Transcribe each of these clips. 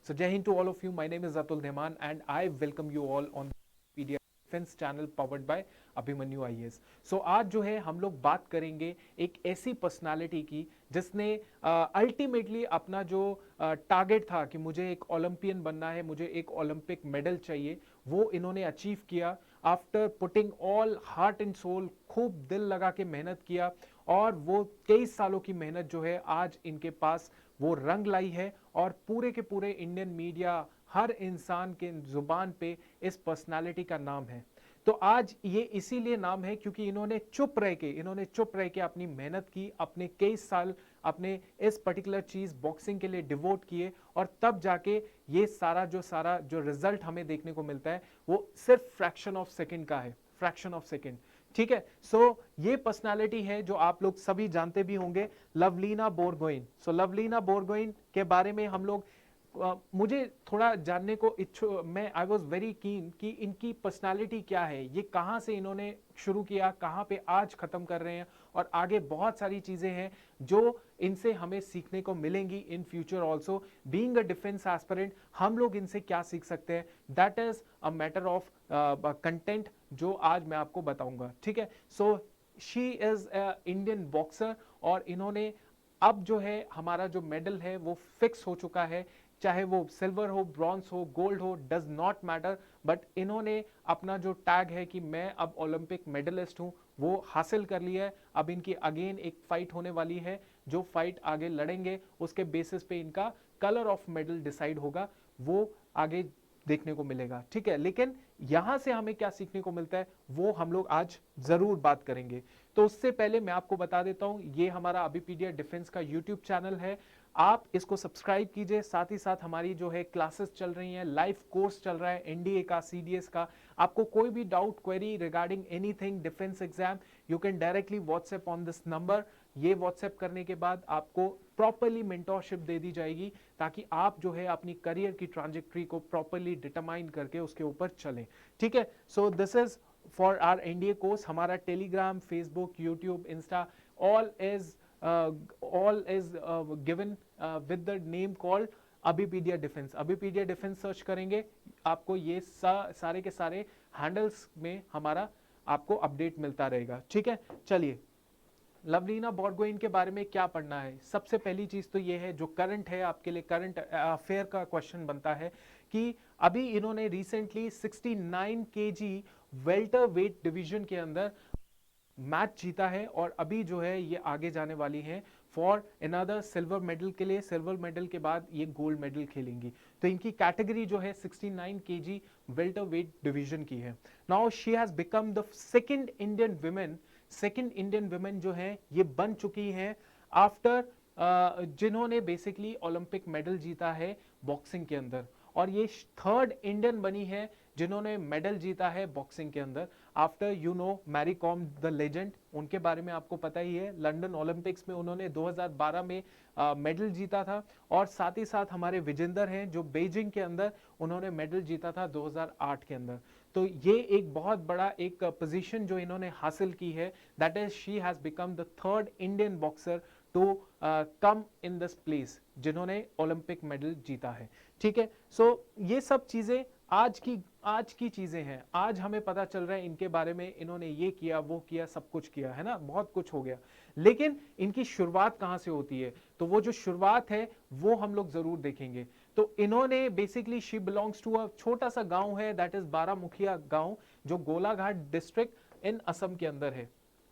So Jai Hind to all of you. My name is Atul Dhemain and I welcome you all on PDF defence channel powered by Abhimanyu IAS. So आज जो है हम लोग बात करेंगे एक ऐसी पर्सनालिटी की जिसने अल्टीमेटली अपना जो टारगेट था कि मुझे एक ओलंपियन बनना है, मुझे एक ओलंपिक मेडल चाहिए, वो इन्होंने अचीव किया after putting all heart and soul. खूब दिल लगा के मेहनत किया और वो 23 सालों की मेहनत जो है आज इनके पास वो रंग लाई है और पूरे के पूरे इंडियन मीडिया, हर इंसान के जुबान पे इस पर्सनालिटी का नाम है। तो आज ये इसीलिए नाम है क्योंकि इन्होंने चुप रह के अपनी मेहनत की, अपने कई साल अपने इस पर्टिकुलर चीज बॉक्सिंग के लिए डिवोट किए और तब जाके ये सारा जो रिजल्ट हमें देखने को मिलता है वो सिर्फ फ्रैक्शन ऑफ सेकंड का है, फ्रैक्शन ऑफ सेकंड। ठीक है, सो ये पर्सनालिटी है जो आप लोग सभी जानते भी होंगे, लवलीना बोरगोइन। सो लवलीना बोरगोइन के बारे में हम लोग मुझे थोड़ा जानने को मैं आई वॉज वेरी कीन कि इनकी पर्सनालिटी क्या है, ये कहाँ से इन्होंने शुरू किया, कहाँ पे आज खत्म कर रहे हैं और आगे बहुत सारी चीजें हैं जो इनसे हमें सीखने को मिलेंगी in future also. Being a defence aspirant हम लोग इनसे क्या सीख सकते हैं, that is a matter of content जो आज मैं आपको बताऊंगा। ठीक है, so she is Indian boxer और इन्होंने अब जो है हमारा जो मेडल है वो फिक्स हो चुका है, चाहे वो सिल्वर हो, ब्रॉन्ज हो, गोल्ड हो, डज नॉट मैटर, बट इन्होंने अपना जो टैग है कि मैं अब ओलंपिक मेडलिस्ट हूं वो हासिल कर लिया है। अब इनकी अगेन एक फाइट होने वाली है, जो फाइट आगे लड़ेंगे उसके बेसिस पे इनका कलर ऑफ मेडल डिसाइड होगा, वो आगे देखने को मिलेगा। ठीक है, लेकिन यहां से हमें क्या सीखने को मिलता है वो हम लोग आज जरूर बात करेंगे। तो उससे पहले मैं आपको बता देता हूं, ये हमारा अभिपीडिया डिफेंस का यूट्यूब चैनल है, आप इसको सब्सक्राइब कीजिए। साथ ही साथ हमारी जो है क्लासेस चल रही हैं, लाइव कोर्स चल रहा है एनडीए का, सीडीएस का। आपको कोई भी doubt, query regarding anything defence exam, you can directly WhatsApp on this number. ये व्हाट्सएप करने के बाद आपको प्रॉपरली मेंटोरशिप दे दी जाएगी ताकि आप जो है अपनी करियर की ट्रांजेक्टरी को प्रॉपरली डिटरमाइन करके उसके ऊपर चलें। ठीक है, so this is for our NDA course. हमारा Telegram, Facebook, YouTube, Insta all is given with the name called Abhipedia defence. Abhipedia defence search करेंगे, आपको ये सारे के सारे हैंडल्स में हमारा आपको अपडेट मिलता रहेगा। ठीक है, चलिए लवलीना बोरगोइन के बारे में क्या पढ़ना है। सबसे पहली चीज तो ये है, जो करंट है आपके लिए, करंट अफेयर का क्वेश्चन बनता है कि अभी इन्होंने recently 69 KG welter weight division के अंदर मैच जीता है और अभी जो है ये आगे जाने वाली हैं फॉर अनदर सिल्वर मेडल के लिए। सिल्वर मेडल के बाद ये गोल्ड मेडल खेलेंगी। तो इनकी कैटेगरी जो है 69 केजी वेल्टर वेट डिवीजन की है। Now she has become the second Indian women जो है ये बन चुकी हैं आफ्टर जिन्होंने बेसिकली ओलंपिक मेडल जीता है बॉक्सिंग के अंदर, और ये थर्ड इंडियन बनी है जिन्होंने मेडल जीता है बॉक्सिंग के अंदर after Mary Kom the legend. उनके बारे में आपको पता ही है, लंदन ओलंपिक्स में उन्होंने 2012 में मेडल जीता था, और साथ ही साथ हमारे विजेंदर हैं जो बीजिंग के अंदर उन्होंने मेडल जीता था 2008 के अंदर। तो ये एक बहुत बड़ा एक पोजीशन जो इन्होंने हासिल की है, that is she has become the third Indian boxer to come in this place जिन्होंने ओलंपिक मेडल जीता है। ठीक है, सो ये सब चीजें आज की चीजें हैं। आज हमें पता चल रहा है इनके बारे में, इन्होंने ये किया, वो किया, सब कुछ किया है ना, बहुत कुछ हो गया। लेकिन इनकी शुरुआत कहां से होती है, तो वो जो शुरुआत है वो हम लोग जरूर देखेंगे। तो इन्होंने basically she belongs to a छोटा सा गांव है, दैट इज बारामुखिया गांव, जो गोलाघाट डिस्ट्रिक्ट इन असम के अंदर है।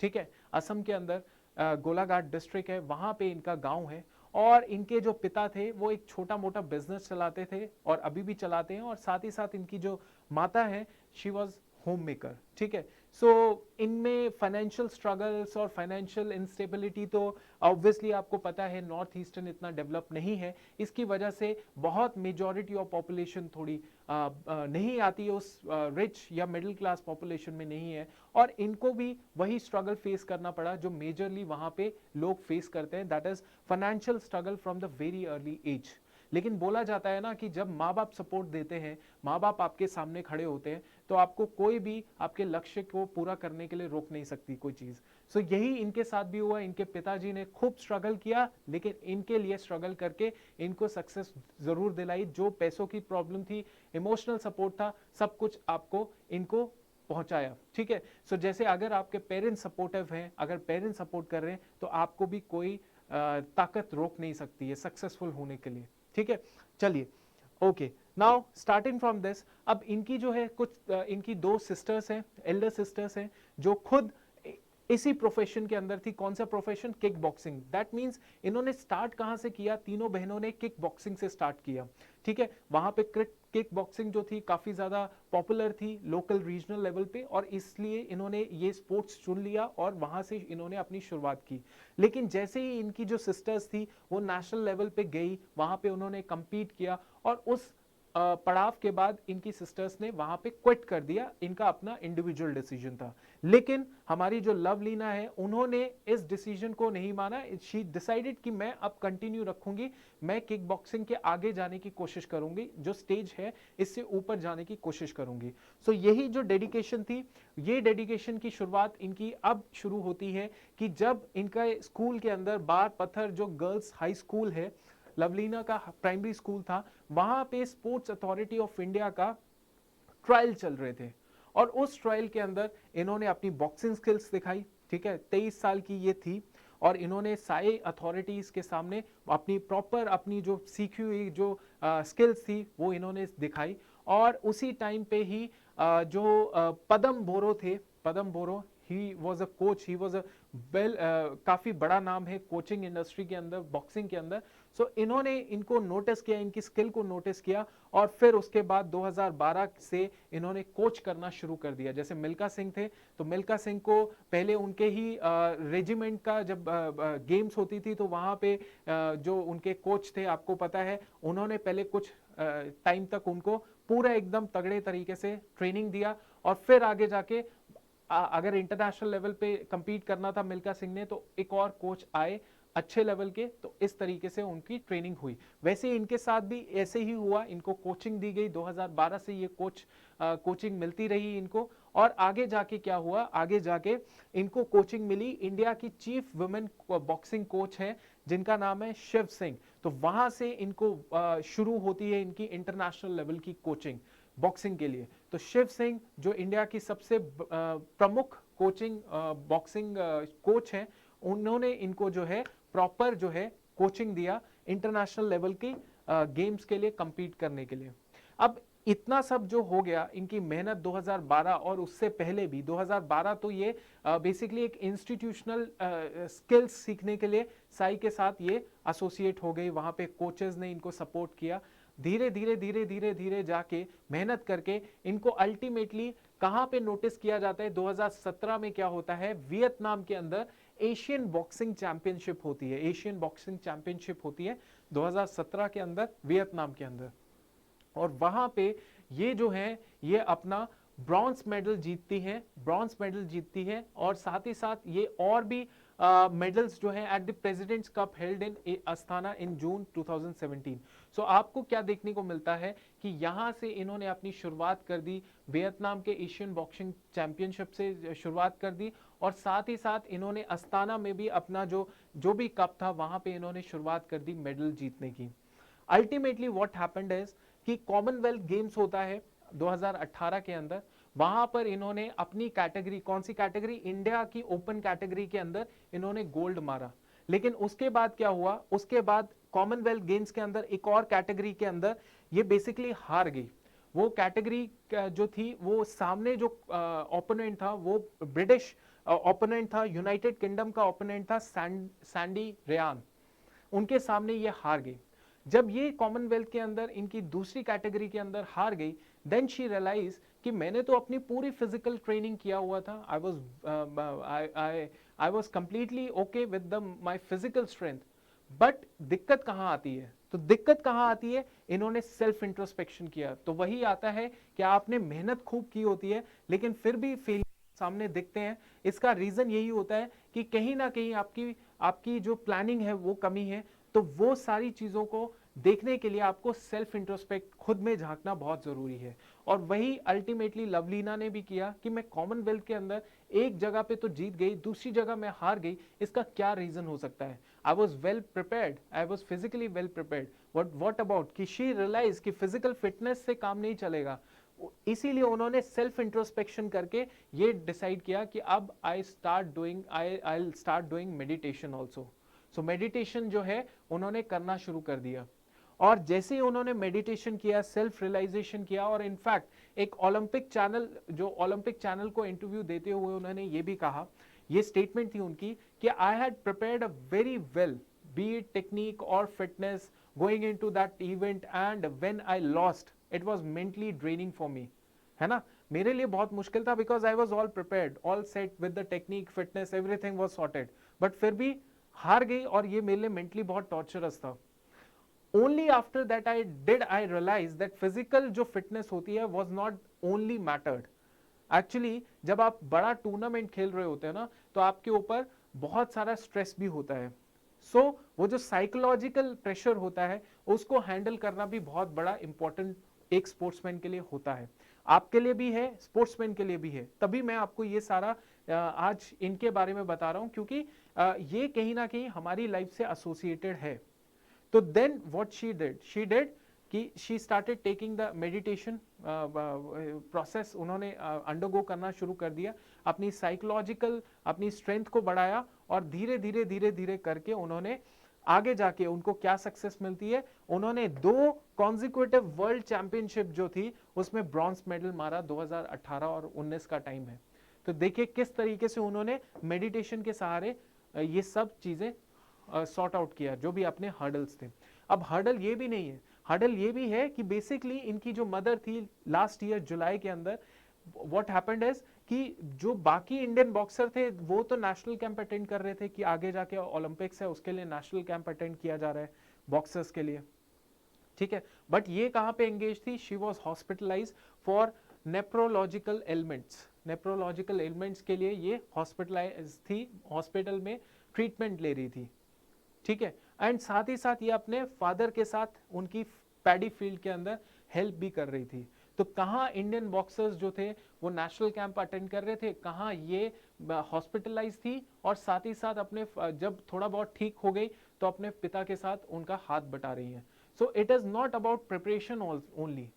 ठीक है, असम के अंदर गोलाघाट डिस्ट्रिक्ट है, वहां पे इनका गांव है। और इनके जो पिता थे वो एक छोटा मोटा बिजनेस चलाते थे और अभी भी चलाते हैं, और साथ ही साथ इनकी जो माता है शी वॉज होम मेकर। ठीक है, सो इनमें फाइनेंशियल स्ट्रगल्स और फाइनेंशियल इंस्टेबिलिटी तो ऑब्वियसली आपको पता है नॉर्थ ईस्टर्न इतना डेवलप नहीं है, इसकी वजह से बहुत मेजॉरिटी ऑफ पॉपुलेशन थोड़ी नहीं आती है, उस रिच या मिडिल क्लास पॉपुलेशन में नहीं है, और इनको भी वही स्ट्रगल फेस करना पड़ा जो मेजरली वहां पे लोग फेस करते हैं, that is financial struggle from the very early age. लेकिन बोला जाता है ना कि जब माँ बाप सपोर्ट देते हैं, माँ बाप आपके सामने खड़े होते हैं, तो आपको कोई भी आपके लक्ष्य को पूरा करने के लिए रोक नहीं सकती कोई चीज। सो यही इनके साथ भी हुआ। इनके पिताजी ने खूब स्ट्रगल किया, लेकिन इनके लिए स्ट्रगल करके इनको सक्सेस जरूर दिलाई। जो पैसों की प्रॉब्लम थी, इमोशनल सपोर्ट था, सब कुछ आपको इनको पहुंचाया। ठीक है, सो जैसे अगर आपके पेरेंट्स सपोर्टिव हैं, अगर पेरेंट्स सपोर्ट कर रहे हैं, तो आपको भी कोई ताकत रोक नहीं सकती है सक्सेसफुल होने के लिए। ठीक है, चलिए okay, now starting from this, अब इनकी जो है कुछ इनकी दो सिस्टर्स हैं, एल्डर सिस्टर्स हैं, जो खुद इसी प्रोफेशन के अंदर थी। कौन सा profession? Kick boxing. That means इन्होंने स्टार्ट कहां से किया? तीनों बहनों ने किक बॉक्सिंग से स्टार्ट किया। ठीक है, वहां पे किक बॉक्सिंग जो थी काफी ज्यादा पॉपुलर थी लोकल रीजनल लेवल पे, और इसलिए इन्होंने ये स्पोर्ट्स चुन लिया और वहां से इन्होंने अपनी शुरुआत की। लेकिन जैसे ही इनकी जो सिस्टर्स थी वो नेशनल लेवल पे गई, वहां पे उन्होंने compete किया, और उस पड़ाव के बाद इनकी सिस्टर्स ने वहां पे क्विट कर दिया। इनका अपना इंडिविजुअल डिसीजन था। लेकिन हमारी जो लवलीना है, उन्होंने इस डिसीजन को नहीं माना। शी डिसाइडेड कि मैं अब कंटिन्यू रखूंगी, मैं किक बॉक्सिंग के आगे जाने की कोशिश करूंगी, जो स्टेज है इससे ऊपर जाने की कोशिश करूंगी। सो यही जो डेडिकेशन थी, ये डेडिकेशन की शुरुआत इनकी अब शुरू होती है कि जब इनका स्कूल के अंदर बार पत्थर जो गर्ल्स हाई स्कूल है, लवलीना का प्राइमरी स्कूल था, वहां पे स्पोर्ट्स अथॉरिटी ऑफ इंडिया का ट्रायल चल रहे थे, और उस ट्रायल के अंदर इन्होंने अपनी बॉक्सिंग स्किल्स दिखाई। ठीक है, 23 साल की ये थी, और इन्होंने सारे अथॉरिटीज के सामने अपनी प्रॉपर अपनी जो सीखी हुई जो स्किल्स थी वो इन्होंने दिखाई। और उसी टाइम पे ही जो पदम बोरो थे, Padam Boro, he was a coach, he was a काफी बड़ा नाम है कोचिंग इंडस्ट्री के अंदर, बॉक्सिंग के अंदर। सो इन्होंने इनको नोटिस किया, इनकी स्किल को नोटिस किया, और फिर उसके बाद 2012 से इन्होंने कोच करना शुरू कर दिया। जैसे मिल्खा सिंह थे, तो मिल्खा सिंह को पहले उनके ही रेजिमेंट का जब गेम्स होती थी, तो वहां पे जो उनके कोच थे, आपको पता है, उन्होंने पहले कुछ टाइम तक उनको पूरा एकदम तगड़े तरीके से ट्रेनिंग दिया, और फिर आगे जाके अगर इंटरनेशनल लेवल पे compete करना था मिल्खा सिंह ने, तो एक और कोच आए अच्छे लेवल के, तो इस तरीके से उनकी ट्रेनिंग हुई। वैसे इनके साथ भी ऐसे ही हुआ, इनको कोचिंग दी गई। 2012 से ये कोचिंग मिलती रही इनको, और आगे जाके क्या हुआ, आगे जाके इनको कोचिंग मिली। इंडिया की चीफ वुमेन बॉक्सिंग कोच है, जिनका नाम है शिव सिंह। तो वहां से इनको शुरू होती है इनकी इंटरनेशनल लेवल की कोचिंग बॉक्सिंग के लिए। तो शिव सिंह जो इंडिया की सबसे प्रमुख कोचिंग बॉक्सिंग कोच हैं, उन्होंने इनको जो है प्रॉपर जो है कोचिंग दिया इंटरनेशनल लेवल की गेम्स के लिए compete करने के लिए। अब इतना सब जो हो गया, इनकी मेहनत 2012 और उससे पहले भी, 2012 तो ये बेसिकली एक इंस्टीट्यूशनल स्किल्स सीखने के लिए साई के साथ ये एसोसिएट हो गई, वहां पे कोचेस ने इनको सपोर्ट किया। धीरे धीरे धीरे धीरे धीरे जाके मेहनत करके इनको अल्टीमेटली कहां पे नोटिस किया जाता है? 2017 में क्या होता है, वियतनाम के अंदर एशियन बॉक्सिंग चैंपियनशिप होती है। एशियन बॉक्सिंग चैंपियनशिप होती है 2017 के अंदर वियतनाम के अंदर, और वहां पे ये जो है ये अपना ब्रॉन्ज मेडल जीतती है, ब्रॉन्ज मेडल जीतती है, और साथ ही साथ ये और भी मेडल्स जो हैं at the president's cup held in Astana in June 2017। So आपको क्या देखने को मिलता है कि यहां से इन्होंने अपनी शुरुआत कर दी, वियतनाम के एशियन बॉक्सिंग चैंपियनशिप से शुरुआत कर दी, और साथ ही साथ इन्होंने अस्थाना में भी अपना जो जो भी कप था वहां पे इन्होंने शुरुआत कर दी मेडल जीतने की। अल्टीमेटली व्हाट हैपेंड इज कि कॉमनवेल्थ गेम्स होता है 2018 के अंदर, वहां पर इन्होंने अपनी कैटेगरी, कौन सी कैटेगरी, इंडिया की ओपन कैटेगरी के अंदर इन्होंने गोल्ड मारा। लेकिन उसके बाद क्या हुआ, उसके बाद कॉमनवेल्थ गेम्स के अंदर एक और कैटेगरी के अंदर ये बेसिकली हार गई। वो कैटेगरी जो थी, वो सामने जो ओपोनेंट था वो ब्रिटिश ओपोनेंट था, यूनाइटेड किंगडम का ओपोनेंट था सैंडी रेयान, उनके सामने ये हार गई। जब ये कॉमनवेल्थ के अंदर इनकी दूसरी कैटेगरी के अंदर हार गई, देन शी रियलाइज कि मैंने तो अपनी पूरी फिजिकल ट्रेनिंग किया हुआ था, I was completely okay with my physical strength, but दिक्कत कहां आती है? तो दिक्कत कहां आती है, इन्होंने सेल्फ इंट्रोस्पेक्शन किया। तो वही आता है कि आपने मेहनत खूब की होती है, लेकिन फिर भी फेल सामने दिखते हैं। इसका रीजन यही होता है कि कहीं ना कहीं आपकी आपकी जो प्लानिंग है वो कमी है। तो वो सारी चीजों को देखने के लिए आपको सेल्फ इंट्रोस्पेक्ट, खुद में झांकना बहुत जरूरी है। और वही अल्टीमेटली लवलीना ने भी किया कि मैं कॉमनवेल्थ के अंदर एक जगह पे तो जीत गई, दूसरी जगह मैं हार गई, इसका क्या रीजन हो सकता है? I was well prepared, I was physically well prepared, what about कि शी रियलाइज कि फिजिकल फिटनेस से काम नहीं चलेगा। इसीलिए उन्होंने सेल्फ इंट्रोस्पेक्शन करके ये डिसाइड किया कि अब I start doing meditation also. So meditation जो है उन्होंने करना शुरू कर दिया। और जैसे ही उन्होंने मेडिटेशन किया, सेल्फ रियलाइजेशन किया, और इनफैक्ट एक ओलंपिक चैनल को इंटरव्यू देते हुए उन्होंने ये भी कहा, ये स्टेटमेंट थी उनकी कि I had prepared a very well, be it technique और fitness, going into that event, and when I lost it was mentally draining for me. है ना, मेरे लिए बहुत मुश्किल था, because I was all prepared, all set with the technique, fitness, everything was sorted, but फिर भी हार गई, और ये मेरे लिए मेंटली बहुत टॉर्चरस था। Only after that I realise that physical जो फिटनेस होती है was not only mattered. Actually जब आप बड़ा टूर्नामेंट खेल रहे होते हैं ना, तो आपके ऊपर बहुत सारा स्ट्रेस भी होता है। सो वो जो साइकोलॉजिकल प्रेशर होता है उसको हैंडल करना भी बहुत बड़ा इंपॉर्टेंट एक स्पोर्ट्समैन के लिए होता है। आपके लिए भी है, स्पोर्ट्समैन के लिए भी है। तभी मैं आपको ये सारा आज इनके बारे में बता रहा हूं, क्योंकि ये कहीं ना कहीं हमारी लाइफ से एसोसिएटेड है। तो देन व्हाट शी डिड कि she started taking the meditation process, उन्होंने अंडरगो करना शुरू कर दिया, अपनी साइकोलॉजिकल अपनी स्ट्रेंथ को बढ़ाया, और धीरे धीरे धीरे धीरे करके उन्होंने आगे जाके उनको क्या सक्सेस मिलती है, उन्होंने 2 कॉन्जिक्यूटिव वर्ल्ड चैंपियनशिप जो थी उसमें ब्रॉन्ज मेडल मारा। 2018 और 19 का टाइम है। तो देखिए किस तरीके से उन्होंने मेडिटेशन के सहारे ये सब चीजें सॉर्ट आउट किया, जो भी अपने हर्डल्स थे। अब हर्डल ये भी नहीं है, हर्डल ये भी है कि बेसिकली इनकी जो मदर थी लास्ट ईयर जुलाई के अंदर, व्हाट हैपेंड इज कि जो बाकी इंडियन बॉक्सर थे वो तो नेशनल कैंप अटेंड कर रहे थे कि आगे जाके ओलंपिक्स है उसके लिए नेशनल कैंप अटेंड किया जा रहा है बॉक्सर्स के लिए, ठीक है। बट ये कहां पे एंगेज थी? She was hospitalise for nephrological elements, nephrological elements के लिए ये हॉस्पिटलाइज थी, हॉस्पिटल में ट्रीटमेंट ले रही थी, ठीक है। एंड साथ ही साथ ये अपने फादर के साथ उनकी पैडी फील्ड के अंदर हेल्प भी कर रही थी। तो कहाँ इंडियन बॉक्सर्स जो थे वो नेशनल कैंप अटेंड कर रहे थे, कहाँ ये हॉस्पिटलाइज थी, और साथ ही साथ अपने जब थोड़ा बहुत ठीक हो गई तो अपने पिता के साथ उनका हाथ बटा रही है। So it is not about preparation only.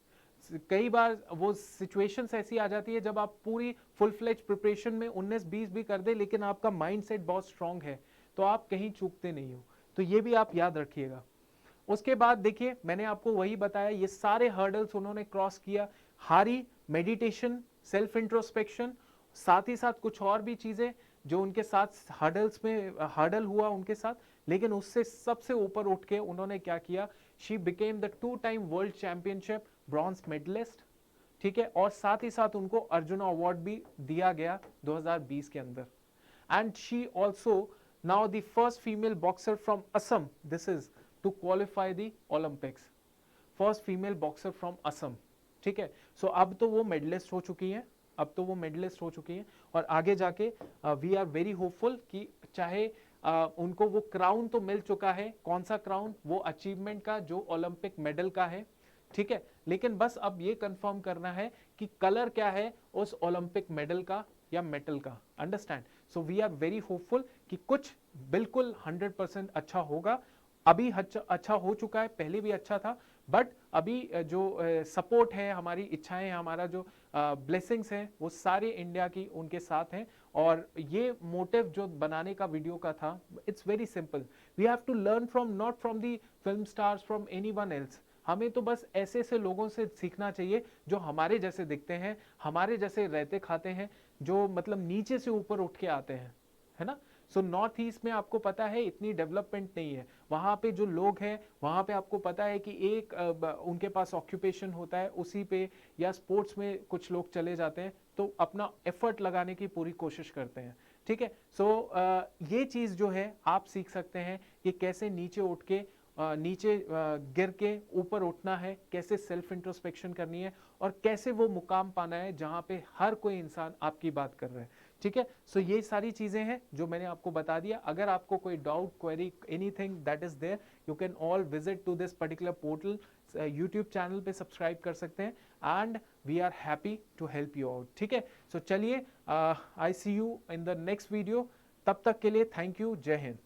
कई बार वो सिचुएशंस ऐसी आ जाती है जब आप पूरी फुल फ्लेज प्रिपरेशन में 19-20 भी कर दे, लेकिन आपका माइंडसेट बहुत स्ट्रांग है तो आप कहीं चूकते नहीं हो। तो ये भी आप याद रखिएगा। उसके बाद देखिए मैंने आपको वही बताया, ये सारे हर्डल्स उन्होंने क्रॉस किया, हारी, मेडिटेशन, सेल्फ इंट्रोस्पेक्शन, साथ ही साथ कुछ और भी चीजें जो उनके साथ हर्डल्स में हर्डल हुआ उनके साथ, लेकिन उससे सबसे ऊपर उठ के उन्होंने क्या किया, she became the 2 time world championship bronze medallist, ठीक है। और साथ ही साथ उनको अर्जुन अवार्ड भी दिया गया 2020 के अंदर। And she also now the first female boxer from Assam, this is to qualify the Olympics, first female boxer from Assam, ठीक है। सो अब तो वो मेडलिस्ट हो चुकी हैं, अब तो वो मेडलिस्ट हो चुकी हैं, और आगे जाके वी आर वेरी होपफुल कि चाहे उनको वो क्राउन तो मिल चुका है, कौन सा क्राउन? वो अचीवमेंट का जो ओलंपिक मेडल का है, ठीक है। लेकिन बस अब ये कंफर्म करना है कि कलर क्या है उस ओलंपिक मेडल का या मेटल का, understand. So we are very hopeful कि कुछ बिल्कुल 100% अच्छा होगा। अभी अच्छा हो चुका है, पहले भी अच्छा था, बट अभी जो सपोर्ट है, हमारी इच्छाएं हैं, हमारा जो ब्लेसिंग्स हैं, वो सारे इंडिया की उनके साथ हैं। और ये मोटिव जो बनाने का वीडियो का था, it's very simple, we have to learn from, not from the film stars, from anyone else. हमें तो बस ऐसे ऐसे लोगों से सीखना चाहिए जो हमारे जैसे दिखते हैं, हमारे जैसे रहते खाते हैं, जो मतलब नीचे से ऊपर उठ के आते हैं, है ना। सो नॉर्थ ईस्ट में आपको पता है इतनी डेवलपमेंट नहीं है, वहां पे जो लोग हैं वहां पे आपको पता है कि एक उनके पास ऑक्यूपेशन होता है उसी पे, या स्पोर्ट्स में कुछ लोग चले जाते हैं तो अपना एफर्ट लगाने की पूरी कोशिश करते हैं, ठीक है। सो ये चीज जो है आप सीख सकते हैं कि कैसे नीचे उठ के नीचे गिर के ऊपर उठना है, कैसे सेल्फ इंट्रोस्पेक्शन करनी है, और कैसे वो मुकाम पाना है जहां पे हर कोई इंसान आपकी बात कर रहा है। ठीक है। सो ये सारी चीजें हैं जो मैंने आपको बता दिया। अगर आपको कोई doubt, query, anything that is there, you can all visit to this particular portal. YouTube channel पे सब्सक्राइब कर सकते हैं and we are happy to help you out. ठीक है। सो चलिए, I see you in the next video. तब तक के लिए थैंक यू। जय हिंद।